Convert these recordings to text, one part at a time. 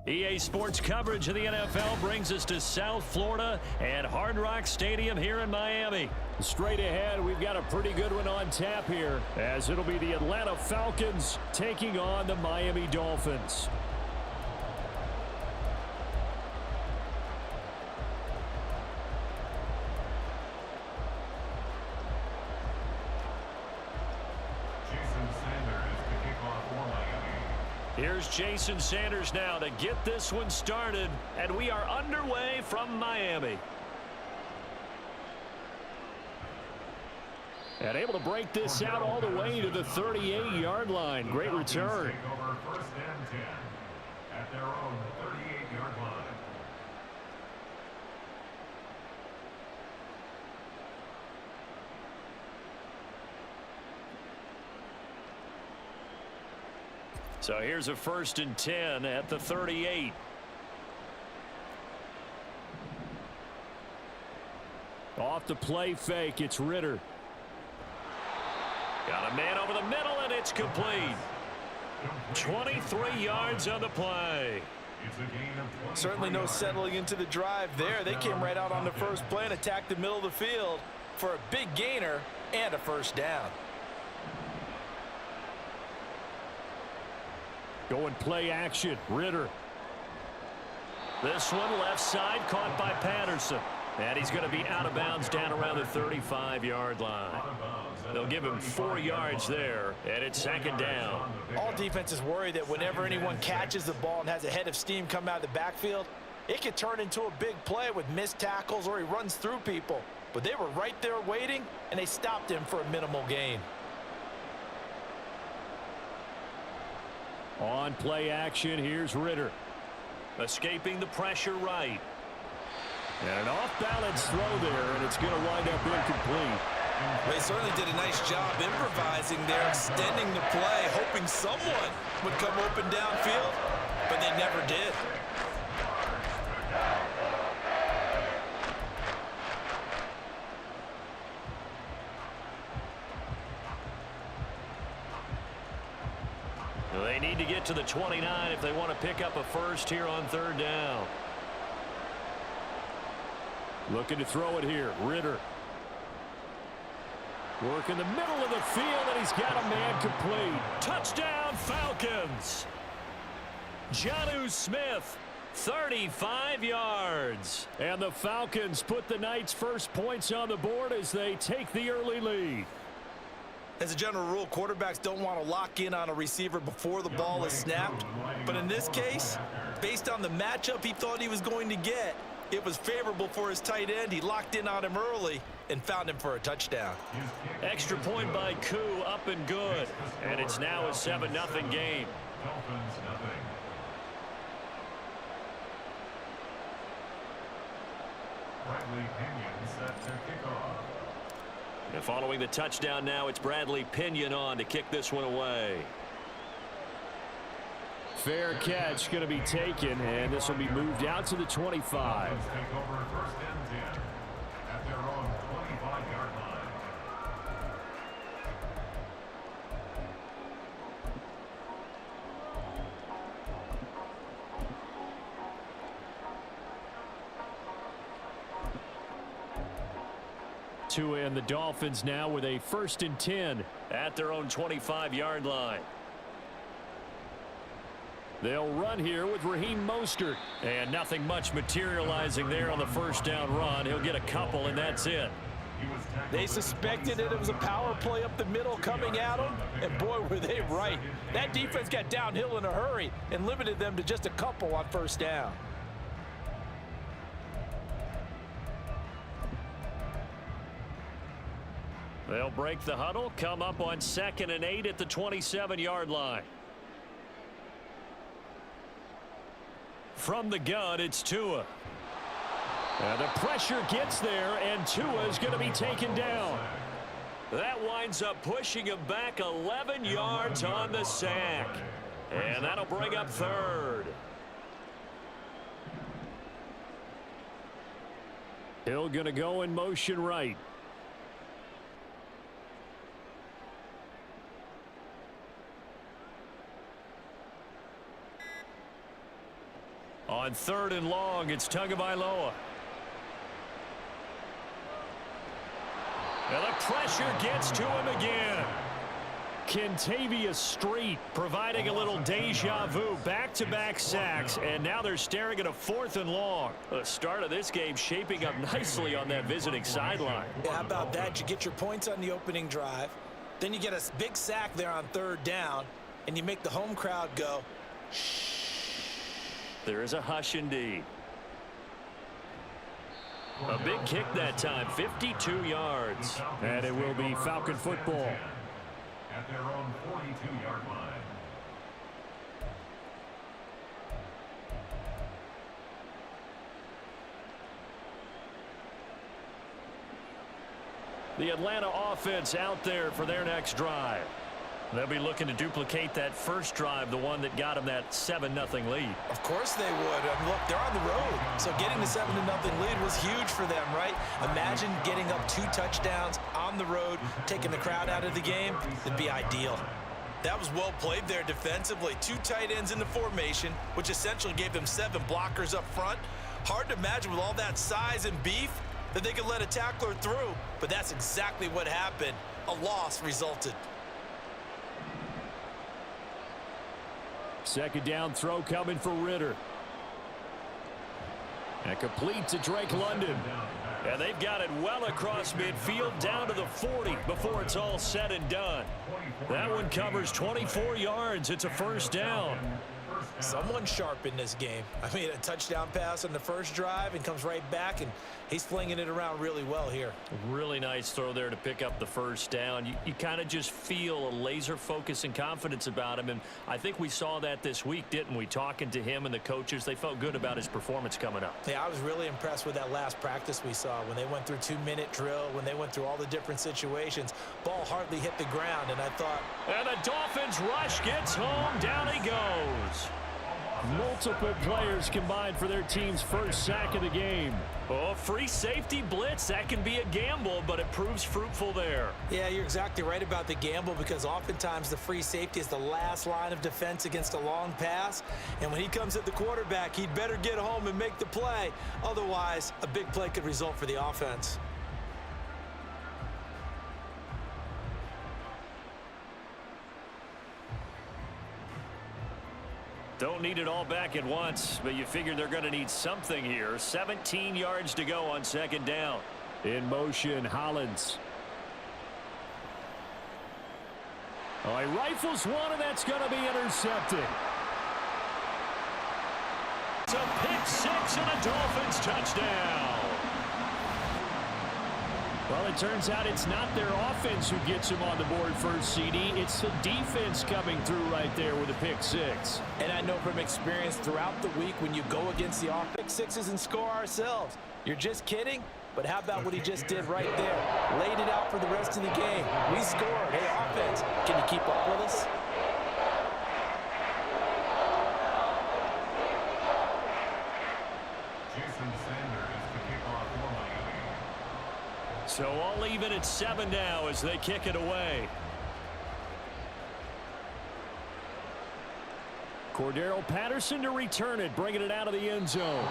EA Sports coverage of the NFL brings us to South Florida and Hard Rock Stadium here in Miami. Straight ahead, we've got a pretty good one on tap here, as it'll be the Atlanta Falcons taking on the Miami Dolphins. Here's Jason Sanders now to get this one started, and we are underway from Miami. And able to break this out all the way to the 38-yard line. Great return. Take over first and 10 at their own 38-yard line. So here's a first and 10 at the 38. Off the play fake, it's Ritter. Got a man over the middle, and it's complete. 23 yards on the play. Certainly no settling into the drive there. They came right out on the first play and attacked the middle of the field for a big gainer and a first down. Going play action, Ritter. This one left side caught by Patterson. And he's going to be out of bounds down around the 35-yard line. They'll give him 4 yards there, and it's second down. All defenses worry that whenever anyone catches the ball and has a head of steam come out of the backfield, it could turn into a big play with missed tackles or he runs through people. But they were right there waiting, and they stopped him for a minimal gain. On play action, here's Ritter. Escaping the pressure right. And an off-balance throw there, and it's going to wind up incomplete. They certainly did a nice job improvising there, extending the play, hoping someone would come open downfield, but they never did. They need to get to the 29 if they want to pick up a first here on third down. Looking to throw it here, Ritter. Work in the middle of the field, and he's got a man complete. Touchdown, Falcons! Jonnu Smith, 35 yards. And the Falcons put the night's first points on the board as they take the early lead. As a general rule, quarterbacks don't want to lock in on a receiver before the ball is snapped. But in this case, based on the matchup he thought he was going to get, it was favorable for his tight end. He locked in on him early and found him for a touchdown. Extra point by Koo, up and good. And it's now a 7-0 game. Dolphins nothing. Bradley Pinion set their kickoff. And following the touchdown now, it's Bradley Pinion on to kick this one away. Fair catch going to be taken, and this will be moved out to the 25. Dolphins take over first and 10 at their own 25-yard line. Tua and the Dolphins now with a first and 10 at their own 25-yard line. They'll run here with Raheem Mostert. And nothing much materializing there on the first down run. He'll get a couple, and that's it. They suspected that it was a power play up the middle coming at them, and boy, were they right. That defense got downhill in a hurry and limited them to just a couple on first down. They'll break the huddle, come up on 2nd and 8 at the 27-yard line. From the gun, it's Tua. And the pressure gets there, and Tua is going to be taken down. That winds up pushing him back 11 yards on the sack. And that'll bring up third. Hill going to go in motion right. On 3rd and long, it's Tagovailoa. And the pressure gets to him again. Kentavious Street providing a little deja vu. Back-to-back sacks, and now they're staring at a 4th and long. The start of this game shaping up nicely on that visiting sideline. Yeah, how about that? You get your points on the opening drive. Then you get a big sack there on 3rd down, and you make the home crowd go, shh. There is a hush indeed. A big kick that time, 52 yards. And it will be Falcon football. At their own 42-yard line. The Atlanta offense out there for their next drive. They'll be looking to duplicate that first drive, the one that got them that 7-0 lead. Of course they would. Look, they're on the road, so getting the 7-0 lead was huge for them, right? Imagine getting up 2 touchdowns on the road, taking the crowd out of the game. It'd be ideal. That was well played there defensively. 2 tight ends in the formation, which essentially gave them 7 blockers up front. Hard to imagine with all that size and beef that they could let a tackler through, but that's exactly what happened. A loss resulted. Second down throw coming for Ritter. And complete to Drake London. And they've got it well across midfield down to the 40 before it's all said and done. That one covers 24 yards. It's a 1st down. Someone sharp in this game. I mean, a touchdown pass on the first drive and comes right back, and he's flinging it around really well here. Really nice throw there to pick up the 1st down. You kind of just feel a laser focus and confidence about him, and I think we saw that this week, didn't we? Talking to him and the coaches, they felt good about his performance coming up. Yeah, I was really impressed with that last practice we saw when they went through 2-minute drill, when they went through all the different situations. Ball hardly hit the ground, and I thought... And the Dolphins rush gets home. Down he goes. Multiple players combined for their team's first sack of the game. Oh, free safety blitz. That can be a gamble, but it proves fruitful there. Yeah, you're exactly right about the gamble, because oftentimes the free safety is the last line of defense against a long pass. And when he comes at the quarterback, he'd better get home and make the play. Otherwise, a big play could result for the offense. Don't need it all back at once, but you figure they're going to need something here. 17 yards to go on 2nd down. In motion, Hollins. Oh, he rifles one, and that's going to be intercepted. It's a pick 6 and a Dolphins touchdown. Well, it turns out it's not their offense who gets them on the board first, CD. It's the defense coming through right there with a pick 6. And I know from experience throughout the week, when you go against the pick 6s and score ourselves, you're just kidding? But how about what he just did right there? Laid it out for the rest of the game. We scored. Hey, offense, can you keep up with us? So all even at 7 now as they kick it away. Cordero Patterson to return it, bringing it out of the end zone.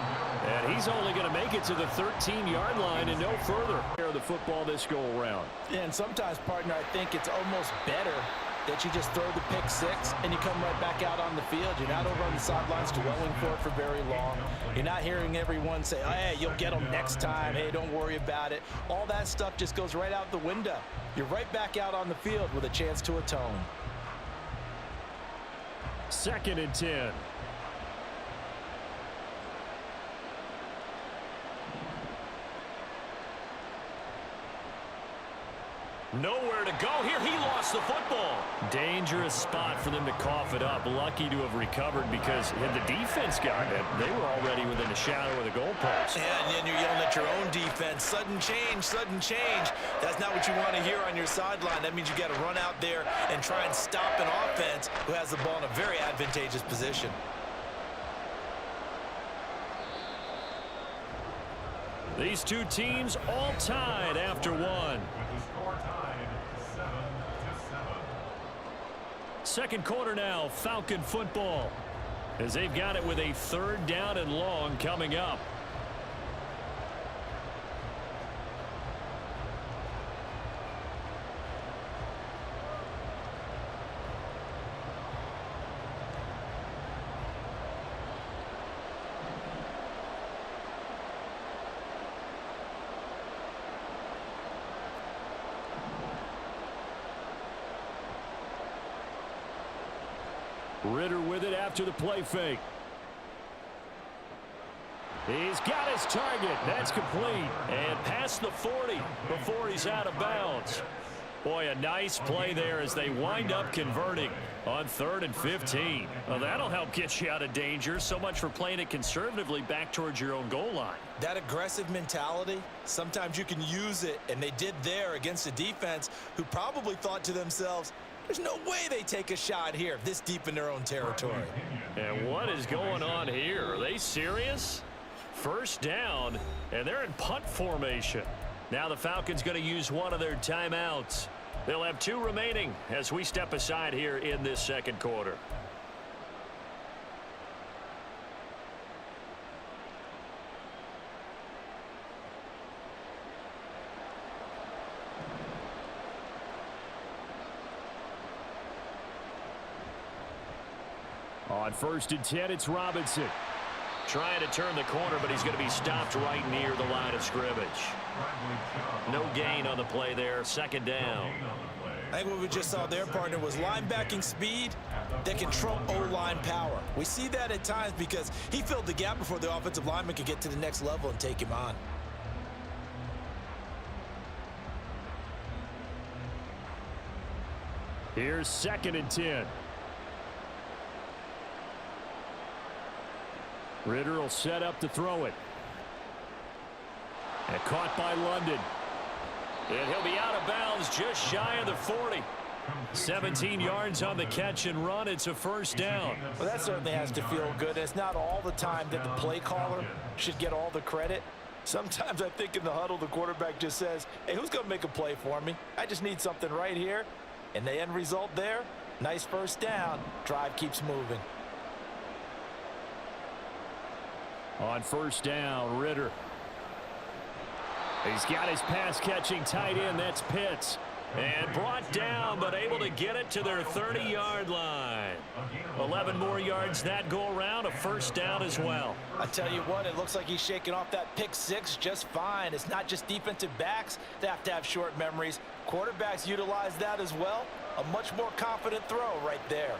And he's only going to make it to the 13-yard line and no further. The football this go-around. And sometimes, partner, I think it's almost better that you just throw the pick 6 and you come right back out on the field. You're not over on the sidelines dwelling for it for very long. You're not hearing everyone say, oh, hey, you'll get them next time. Hey, don't worry about it. All that stuff just goes right out the window. You're right back out on the field with a chance to atone. 2nd and 10. Nowhere to go here. He lost the football. Dangerous spot for them to cough it up. Lucky to have recovered, because had the defense gotten it, they were already within a shadow of the goalpost. Yeah, and then you're yelling at your own defense. Sudden change, sudden change. That's not what you want to hear on your sideline. That means you got to run out there and try and stop an offense who has the ball in a very advantageous position. These two teams all tied after one. With the score tied 7-7. Second quarter now, Falcon football. as they've got it with a 3rd down and long coming up. Ritter with it after the play fake. He's got his target. That's complete. And past the 40 before he's out of bounds. Boy, a nice play there as they wind up converting on 3rd and 15. Well, that'll help get you out of danger. So much for playing it conservatively back towards your own goal line. That aggressive mentality, sometimes you can use it, and they did there against a defense who probably thought to themselves, there's no way they take a shot here this deep in their own territory. And what is going on here? Are they serious? 1st down, and they're in punt formation. Now the Falcons going to use one of their timeouts. They'll have 2 remaining as we step aside here in this 2nd quarter. On 1st and 10, it's Robinson. Trying to turn the corner, but he's going to be stopped right near the line of scrimmage. No gain on the play there. 2nd down. I think what we just saw there, partner, was linebacking speed that can trump O-line power. We see that at times because he filled the gap before the offensive lineman could get to the next level and take him on. Here's 2nd and 10. Ritter will set up to throw it. And caught by London. And he'll be out of bounds just shy of the 40. 17 yards on the catch and run. It's a 1st down. Well, that certainly has to feel good. It's not all the time that the play caller should get all the credit. Sometimes I think in the huddle, the quarterback just says, hey, who's going to make a play for me? I just need something right here. And the end result there, nice 1st down. Drive keeps moving. On 1st down, Ritter. He's got his pass-catching tight end. That's Pitts. And brought down, but able to get it to their 30-yard line. 11 more yards that go around, a 1st down as well. I tell you what, it looks like he's shaking off that pick 6 just fine. It's not just defensive backs that have to have short memories. Quarterbacks utilize that as well. A much more confident throw right there.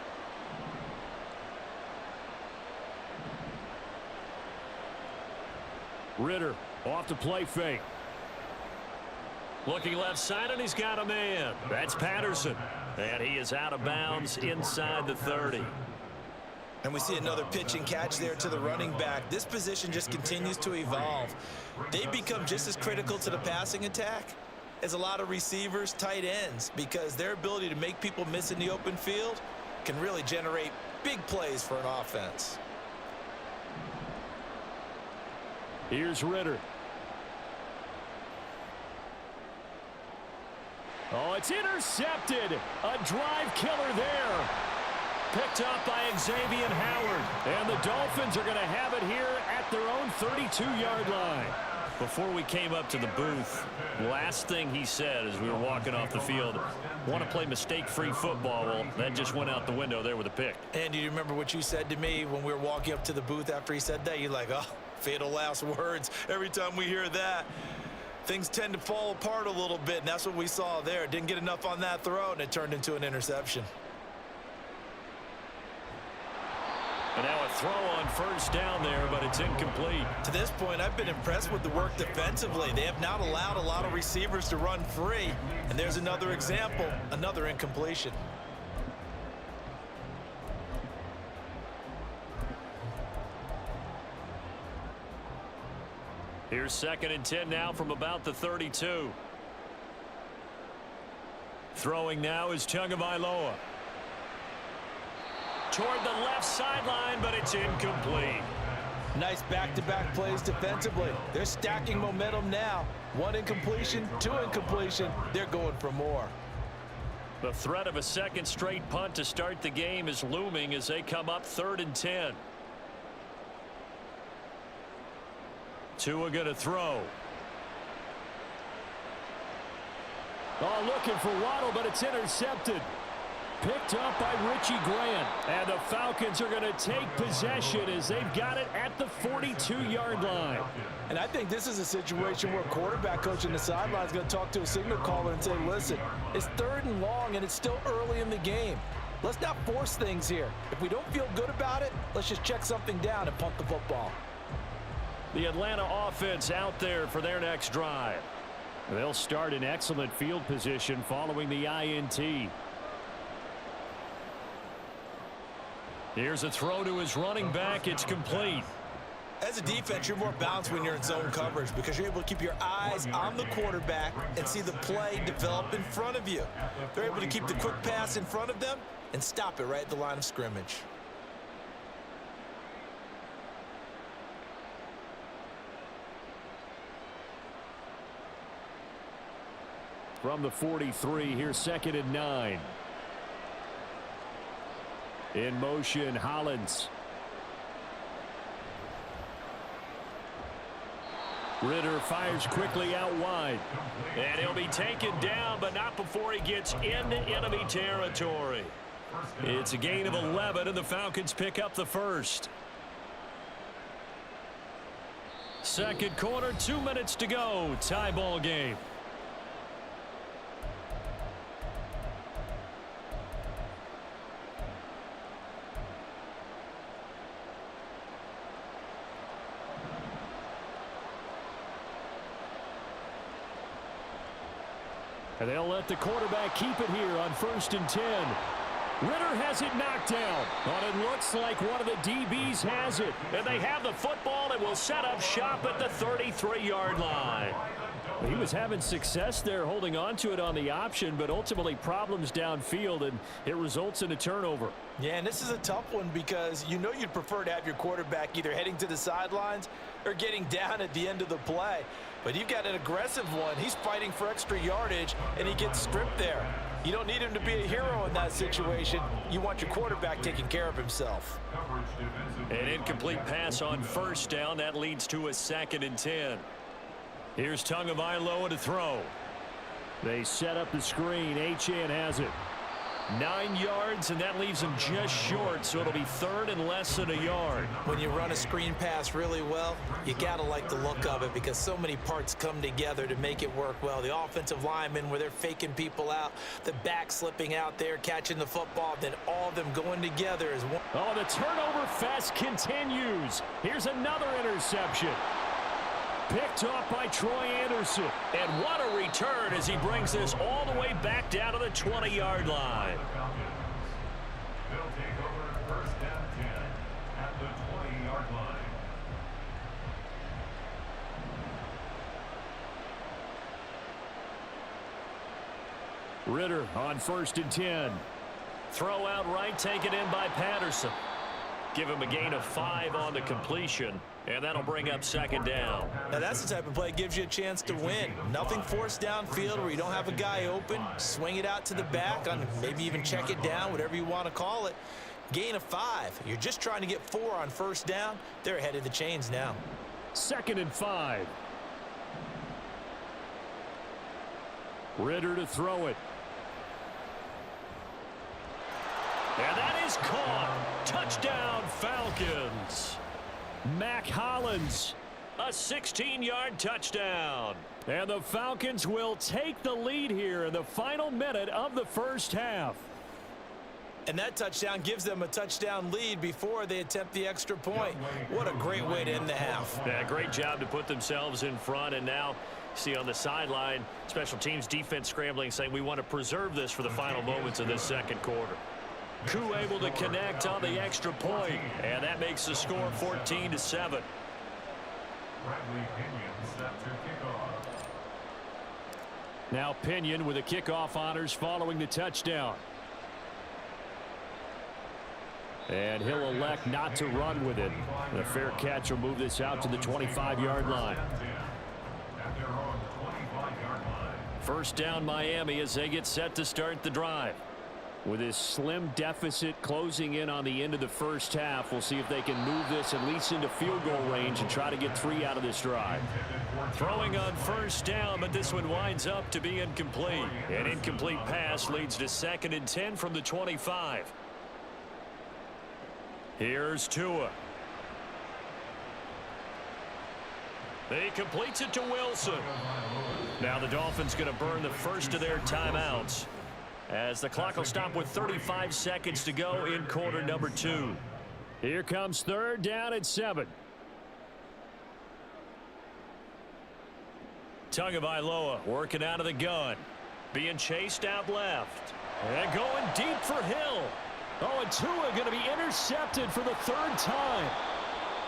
Ritter off the play fake. Looking left side, and he's got a man. That's Patterson. And he is out of bounds inside the 30. And we see another pitch and catch there to the running back. This position just continues to evolve. They become just as critical to the passing attack as a lot of receivers, tight ends, because their ability to make people miss in the open field can really generate big plays for an offense. Here's Ritter. Oh, it's intercepted. A drive killer there. Picked up by Xavier Howard. And the Dolphins are going to have it here at their own 32-yard line. Before we came up to the booth, last thing he said as we were walking off the field, want to play mistake-free football. Well, that just went out the window there with a pick. And do you remember what you said to me when we were walking up to the booth after he said that? You're like, oh, fatal last words. Every time we hear that, things tend to fall apart a little bit, and that's what we saw there. Didn't get enough on that throw, and it turned into an interception. And now a throw on 1st down there, but it's incomplete. To this point, I've been impressed with the work defensively. They have not allowed a lot of receivers to run free. And there's another example, another incompletion. Here's 2nd and 10 now from about the 32. Throwing now is Tagovailoa. Toward the left sideline, but it's incomplete. Nice back-to-back plays defensively. They're stacking momentum now. 1 incompletion, 2 incompletion. They're going for more. The threat of a second straight punt to start the game is looming as they come up 3rd and 10. Tua going to throw. Oh, looking for Waddle, but it's intercepted. Picked up by Richie Grant. And the Falcons are going to take possession as they've got it at the 42-yard line. And I think this is a situation where quarterback coach in the sideline is going to talk to a signal caller and say, listen, it's 3rd and long and it's still early in the game. Let's not force things here. If we don't feel good about it, let's just check something down and punt the football. The Atlanta offense out there for their next drive. They'll start in excellent field position following the INT. Here's a throw to his running back. It's complete. As a defense, you're more balanced when you're in zone coverage because you're able to keep your eyes on the quarterback and see the play develop in front of you. They're able to keep the quick pass in front of them and stop it right at the line of scrimmage. From the 43, here's 2nd and 9. In motion, Hollins. Ritter fires quickly out wide. And he'll be taken down, but not before he gets into enemy territory. It's a gain of 11, and the Falcons pick up the first. Second quarter, 2 minutes to go. Tie ball game. And they'll let the quarterback keep it here on 1st and 10. Ritter has it knocked down. But it looks like one of the DBs has it. And they have the football and will set up shop at the 33-yard line. He was having success there holding on to it on the option, but ultimately problems downfield, and it results in a turnover. Yeah, and this is a tough one because you know you'd prefer to have your quarterback either heading to the sidelines or getting down at the end of the play. But you've got an aggressive one. He's fighting for extra yardage, and he gets stripped there. You don't need him to be a hero in that situation. You want your quarterback taking care of himself. An incomplete pass on 1st down. That leads to a 2nd and 10. Here's Tagovailoa to throw. They set up the screen. Achane has it. 9 yards, and that leaves him just short, so it'll be 3rd and less than a yard. When you run a screen pass really well, you got to like the look of it because so many parts come together to make it work well. The offensive linemen where they're faking people out, the back slipping out there, catching the football, then all of them going together as one. Oh, the turnover fest continues. Here's another interception. Picked off by Troy Anderson. And what a return as he brings this all the way back down to the 20-yard line. They'll take over 1st and 10 at the 20-yard line. Ritter on 1st and 10. Throw out right, taken in by Patterson. Give him a gain of 5 on the completion, and that'll bring up 2nd down. Now that's the type of play that gives you a chance to win. Nothing forced downfield where you don't have a guy open. Swing it out to the back, on maybe even check it down, whatever you want to call it. Gain of 5. You're just trying to get 4 on 1st down. They're ahead of the chains now. 2nd and 5. Ritter to throw it. And that is caught. Touchdown, Falcons. Mac Hollins, a 16-yard touchdown. And the Falcons will take the lead here in the final minute of the 1st half. And that touchdown gives them a touchdown lead before they attempt the extra point. What a great way to end the half. Yeah, great job to put themselves in front. And now, see on the sideline, special teams defense scrambling, saying we want to preserve this for the final moments of this 2nd quarter. Koo able to connect on the extra point, and that makes the score 14-7. Bradley Pinion set to kick off. Now Pinion with the kickoff honors following the touchdown. And he'll elect not to run with it. And a fair catch will move this out to the 25-yard line. At their own 25-yard line. First down Miami as they get set to start the drive. With this slim deficit closing in on the end of the first half, we'll see if they can move this at least into field goal range and try to get 3 out of this drive. Throwing on first down, but this one winds up to be incomplete. An incomplete pass leads to 2nd and 10 from the 25. Here's Tua. He completes it to Wilson. Now the Dolphins going to burn the first of their timeouts, as the clock will stop with 35 seconds to go in quarter number 2. Here comes 3rd down and 7. Tagovailoa working out of the gun. Being chased out left. And going deep for Hill. Oh, and Tua going to be intercepted for the 3rd time.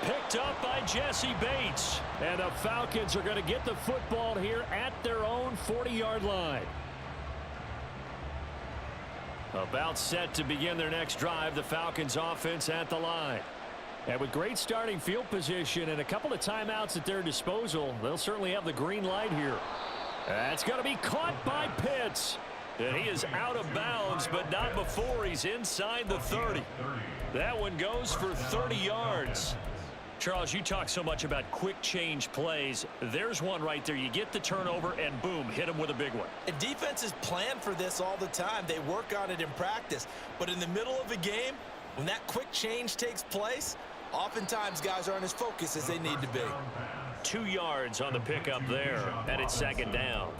Picked up by Jesse Bates. And the Falcons are going to get the football here at their own 40-yard line. About set to begin their next drive, the Falcons offense at the line. And with great starting field position and a couple of timeouts at their disposal, they'll certainly have the green light here. That's going to be caught by Pitts. And he is out of bounds, but not before he's inside the 30. That one goes for 30 yards. Charles, you talk so much about quick change plays. There's one right there. You get the turnover, and boom, hit him with a big one. And defenses plan for this all the time. They work on it in practice. But in the middle of a game, when that quick change takes place, oftentimes guys aren't as focused as they need to be. 2 yards on the pickup there, and it's 2nd down.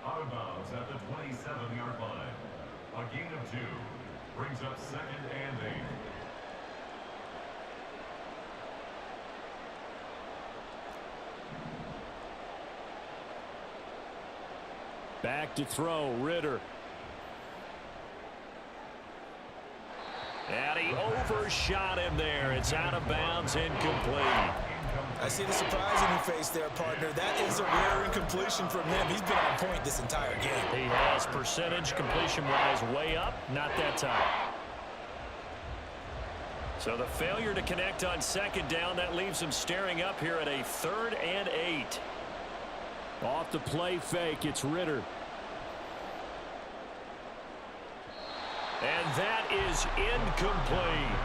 Out of bounds at the 27-yard line. A gain of 2 brings up 2nd and 8. Back to throw, Ritter. And he overshot him there. It's out of bounds, incomplete. I see the surprise in your face there, partner. That is a rare incompletion from him. He's been on point this entire game. He has percentage completion-wise way up. Not that time. So the failure to connect on 2nd down, that leaves him staring up here at a 3rd and 8. Off the play fake, it's Ritter. And that is incomplete.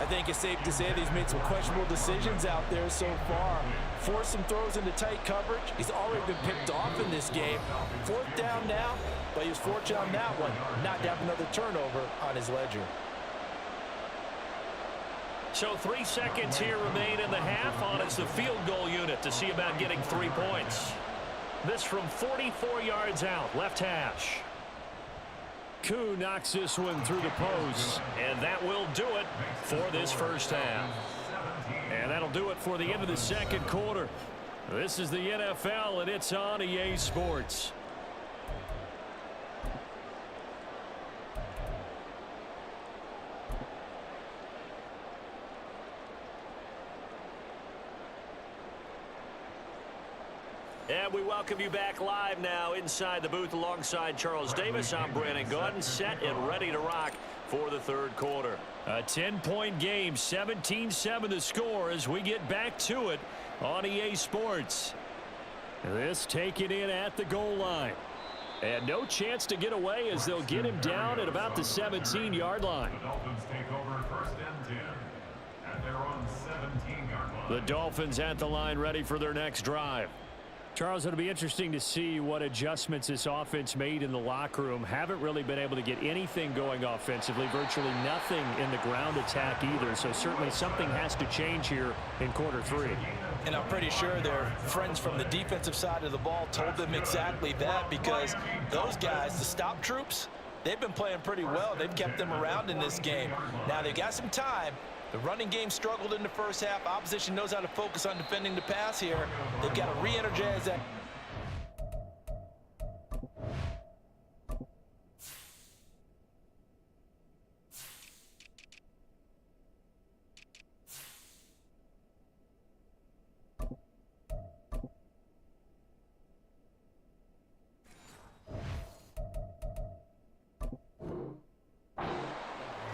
I think it's safe to say that he's made some questionable decisions out there so far. Forced some throws into tight coverage. He's already been picked off in this game. 4th down now, but he was fortunate on that one. Not to have another turnover on his ledger. So 3 seconds here remain in the half. On is the field goal unit to see about getting 3 points. This from 44 yards out, left hash. Koo knocks this one through the post. And that will do it for this first half. And that'll do it for the end of the 2nd quarter. This is the NFL, and it's on EA Sports. And we welcome you back live now inside the booth alongside Charles Davis. I'm Brandon Gaudin, set and ready to rock for the 3rd quarter. A 10-point game, 17-7 the score as we get back to it on EA Sports. This taken in at the goal line. And no chance to get away as they'll get him down at about the 17-yard line. The Dolphins take over 1st and 10 at their own 17-yard line. The Dolphins at the line ready for their next drive. Charles, it'll be interesting to see what adjustments this offense made in the locker room. Haven't really been able to get anything going offensively, virtually nothing in the ground attack either. So certainly something has to change here in quarter 3. And I'm pretty sure their friends from the defensive side of the ball told them exactly that, because those guys, the stop troops, they've been playing pretty well. They've kept them around in this game. Now they've got some time. The running game struggled in the first half. Opposition knows how to focus on defending the pass here. They've got to re-energize that.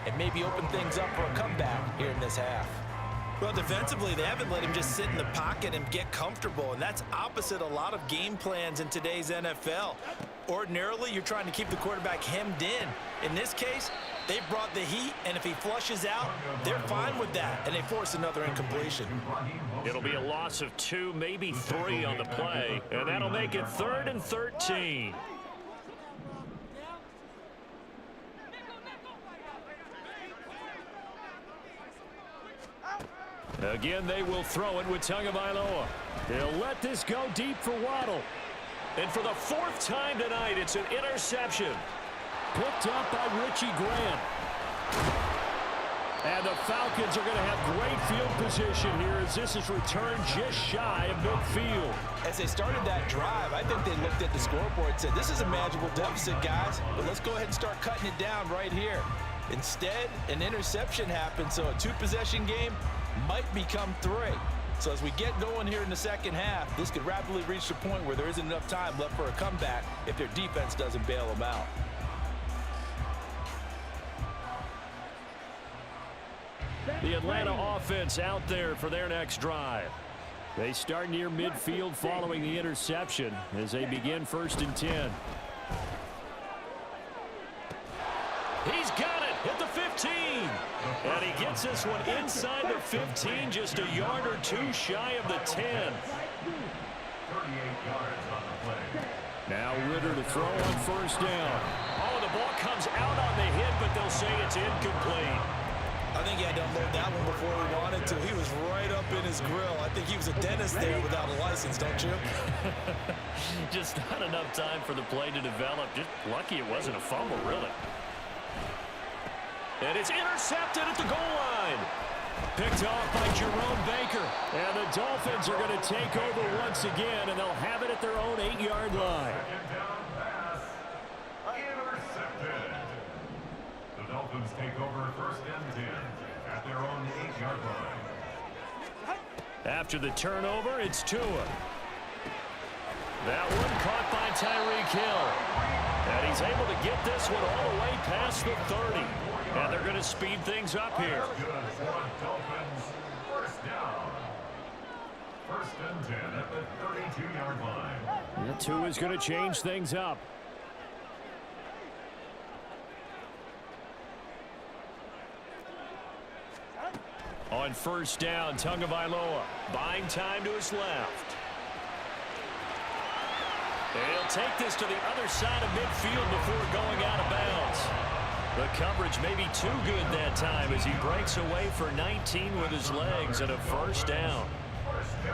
And maybe open things up for a comeback here in this half. Well, defensively, they haven't let him just sit in the pocket and get comfortable, and that's opposite a lot of game plans in today's NFL. Ordinarily, you're trying to keep the quarterback hemmed in. In this case, they brought the heat, and if he flushes out, they're fine with that, and they force another incompletion. It'll be a loss of 2, maybe 3 on the play, and that'll make it 3rd and 13. Again, they will throw it with Tagovailoa. They'll let this go deep for Waddle. And for the 4th time tonight, it's an interception. Picked up by Richie Graham. And the Falcons are going to have great field position here as this is returned just shy of midfield. As they started that drive, I think they looked at the scoreboard and said, this is a manageable deficit, guys, but let's go ahead and start cutting it down right here. Instead, an interception happened, so a 2-possession game might become 3. So as we get going here in the second half, this could rapidly reach the point where there isn't enough time left for a comeback if their defense doesn't bail them out. The Atlanta offense out there for their next drive. They start near midfield following the interception as they begin 1st and 10. He's got it at the 15. And he gets this one inside the 15, just a yard or 2 shy of the 10. 38 yards on the play. Now Ritter to throw on 1st down. Oh, the ball comes out on the hit, but they'll say it's incomplete. I think he had to unload that one before he wanted to. He was right up in his grill. I think he was a dentist there without a license, don't you? Just not enough time for the play to develop. Just lucky it wasn't a fumble, really. And it's intercepted at the goal line. Picked off by Jerome Baker. And the Dolphins are going to take over once again, and they'll have it at their own 8-yard line. Second down pass. Intercepted. The Dolphins take over 1st and 10 at their own 8-yard line. After the turnover, it's Tua. That one caught by Tyreek Hill. And he's able to get this one all the way past the 30. And they're going to speed things up here. Good for Dolphins. 1st down. 1st and 10 at the 32-yard line. And Tua is going to change things up. On 1st down, Tagovailoa buying time to his left. He'll take this to the other side of midfield before going out of bounds. The coverage may be too good that time as he breaks away for 19 with his legs and a 1st down.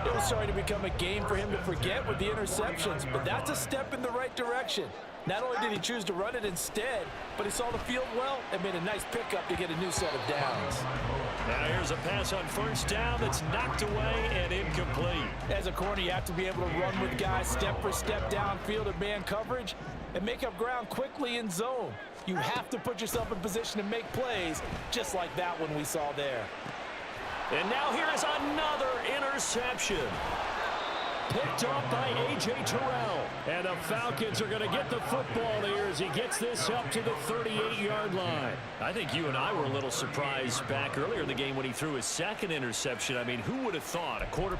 It was starting to become a game for him to forget with the interceptions, but that's a step in the right direction. Not only did he choose to run it instead, but he saw the field well and made a nice pickup to get a new set of downs. Now here's a pass on 1st down that's knocked away and incomplete. As a corner, you have to be able to run with guys step for step downfield in man coverage and make up ground quickly in zone. You have to put yourself in position to make plays, just like that one we saw there. And now here is another interception. Picked off by A.J. Terrell. And the Falcons are going to get the football here as he gets this up to the 38-yard line. I think you and I were a little surprised back earlier in the game when he threw his 2nd interception. I mean, who would have thought a quarter...